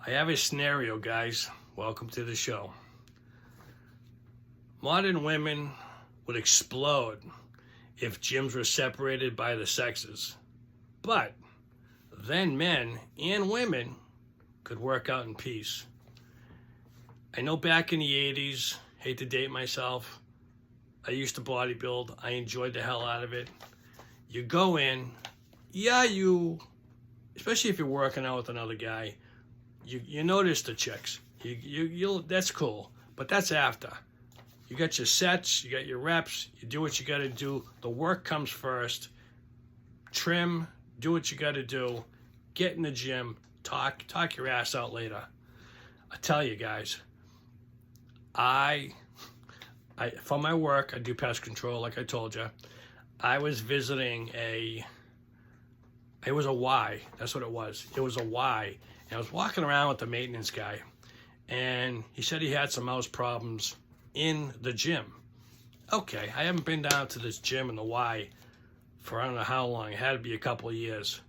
I have a scenario, guys. Welcome to the show. Modern women would explode if gyms were separated by the sexes. But then men and women could work out in peace. I know back in the 80s, hate to date myself, I used to bodybuild. I enjoyed the hell out of it. You go in, especially if you're working out with another guy, you notice the chicks. You'll that's cool, but that's after. You got your sets, you got your reps, you do what you got to do. The work comes first. Trim, do what you got to do. Get in the gym, talk your ass out later. I tell you guys, I for my work, I do pest control, like I told you. I was visiting it was a Y. That's what it was. It was a Y. And I was walking around with the maintenance guy, and he said he had some mouse problems in the gym. Okay, I haven't been down to this gym in the Y for I don't know how long. It had to be a couple of years.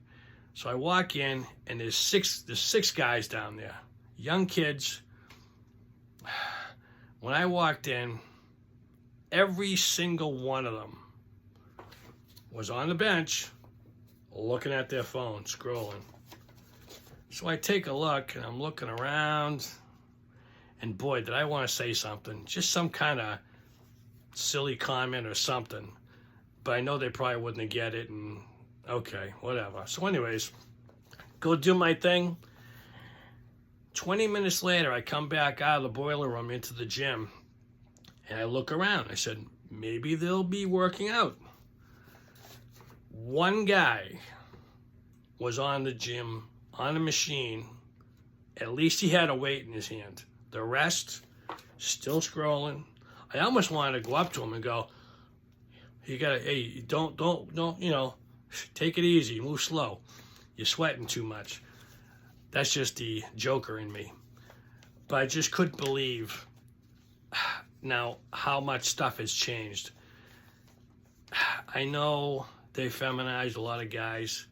So I walk in, and there's six guys down there, young kids. When I walked in, every single one of them was on the bench looking at their phone, scrolling. So I take a look, and I'm looking around, and boy, did I want to say something. Just some kind of silly comment or something. But I know they probably wouldn't get it, and okay, whatever. So anyways, go do my thing. 20 minutes later, I come back out of the boiler room into the gym, and I look around. I said, maybe they'll be working out. One guy was on the gym, on a machine. At least he had a weight in his hand. The rest, still scrolling. I almost wanted to go up to him and go, hey, don't, take it easy, move slow. You're sweating too much. That's just the joker in me. But I just couldn't believe now how much stuff has changed. I know they feminize a lot of guys,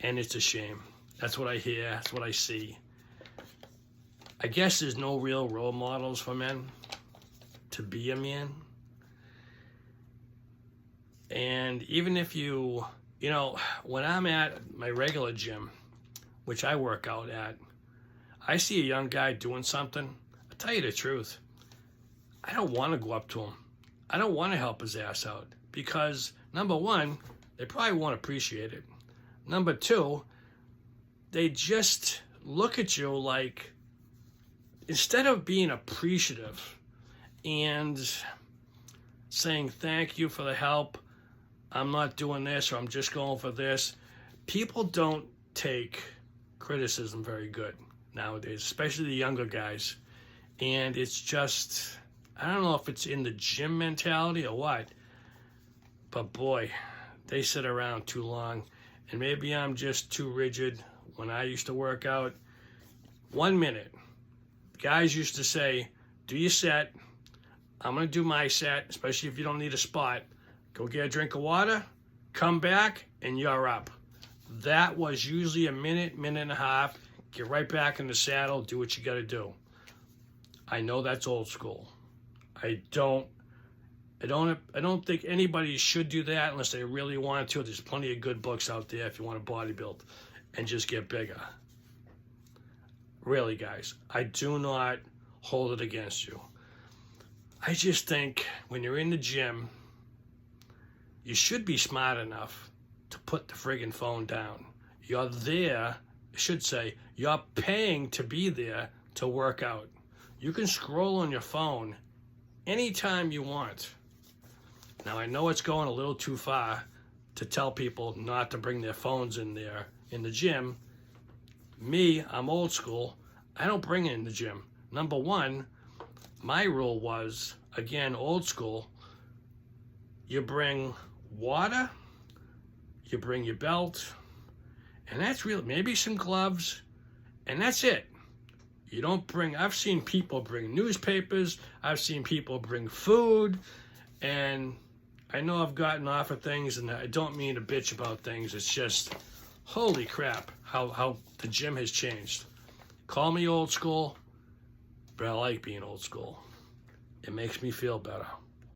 and it's a shame. That's what I hear. That's what I see. I guess there's no real role models for men to be a man. And even if when I'm at my regular gym, which I work out at, I see a young guy doing something. I'll tell you the truth. I don't want to go up to him. I don't want to help his ass out because, number one, they probably won't appreciate it. Number two, they just look at you like, instead of being appreciative and saying thank you for the help, I'm not doing this or I'm just going for this, people don't take criticism very good nowadays, especially the younger guys. And it's just, I don't know if it's in the gym mentality or what, but boy, they sit around too long. And maybe I'm just too rigid. When I used to work out, 1 minute, guys used to say, do your set. I'm going to do my set, especially if you don't need a spot. Go get a drink of water, come back, and you're up. That was usually a minute and a half. Get right back in the saddle, do what you got to do. I know that's old school. I don't think anybody should do that unless they really want to. There's plenty of good books out there if you want to bodybuild and just get bigger. Really, guys, I do not hold it against you. I just think when you're in the gym, you should be smart enough to put the friggin' phone down. You're there, I should say, you're paying to be there to work out. You can scroll on your phone anytime you want. Now, I know it's going a little too far to tell people not to bring their phones in there in the gym. Me, I'm old school. I don't bring it in the gym. Number one, my rule was, again, old school, you bring water, you bring your belt, and that's real. Maybe some gloves, and that's it. You don't bring, I've seen people bring newspapers, I've seen people bring food, and I know I've gotten off of things, and I don't mean to bitch about things. It's just, holy crap, how the gym has changed. Call me old school, but I like being old school. It makes me feel better.